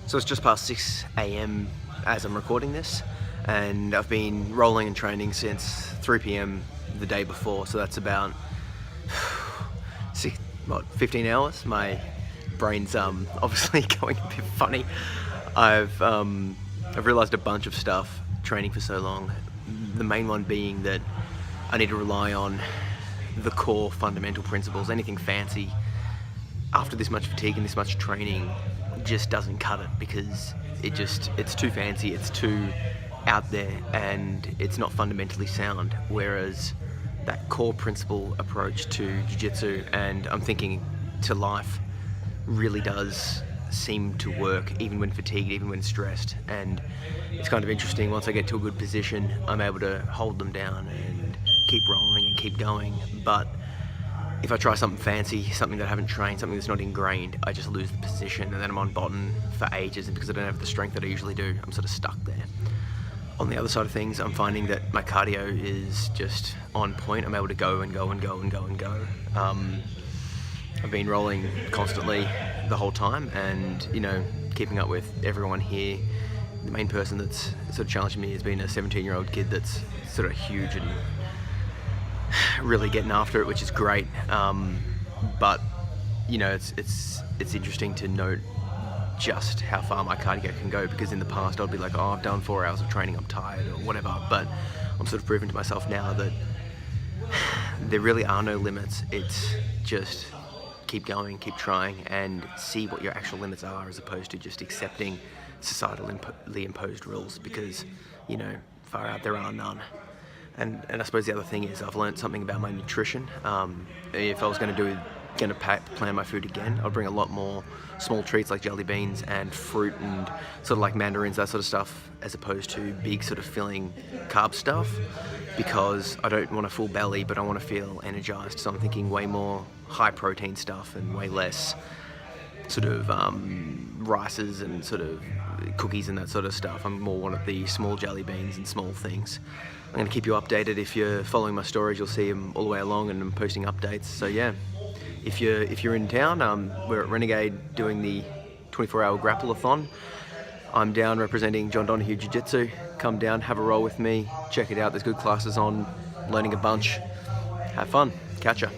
So it's just past 6 AM as I'm recording this, and I've been rolling and training since 3 PM the day before, so that's about 15 hours. My brain's obviously going a bit funny. I've realized a bunch of stuff training for so long. The main one being that I need to rely on the core fundamental principles. Anything fancy after this much fatigue and this much training just doesn't cut it, because it's too fancy, it's too out there, and it's not fundamentally sound. Whereas that core principle approach to jiu-jitsu, and I'm thinking to life, really does seem to work even when fatigued, even when stressed. And it's kind of interesting, once I get to a good position, I'm able to hold them down and keep rolling and keep going. But if I try something fancy, something that I haven't trained, something that's not ingrained, I just lose the position, and then I'm on bottom for ages, and because I don't have the strength that I usually do, I'm sort of stuck there. On the other side of things, I'm finding that my cardio is just on point. I'm able to go and go and go and go and go. I've been rolling constantly the whole time, and keeping up with everyone here. The main person that's sort of challenging me has been a 17-year-old kid that's sort of huge and really getting after it, which is great. But it's interesting to note just how far my cardio can go, because in the past I'd be like, oh, I've done 4 hours of training, I'm tired or whatever. But I'm sort of proving to myself now that there really are no limits. It's just keep going, keep trying, and see what your actual limits are, as opposed to just accepting societally imposed rules, because far out there are none. And I suppose the other thing is, I've learned something about my nutrition. If I was going to plan my food again, I'd bring a lot more small treats like jelly beans and fruit and sort of like mandarins, that sort of stuff, as opposed to big sort of filling carb stuff, because I don't want a full belly, but I want to feel energized. So I'm thinking way more high protein stuff and way less sort of rices and sort of cookies and that sort of stuff. I'm more one of the small jelly beans and small things. I'm going to keep you updated. If you're following my stories, you'll see them all the way along, and I'm posting updates. So yeah, if you're in town, we're at Renegade doing the 24-hour grapple-a-thon. I'm down representing John Donahue Jiu-Jitsu. Come down, have a roll with me, check it out. There's good classes on, learning a bunch. Have fun. Catch ya.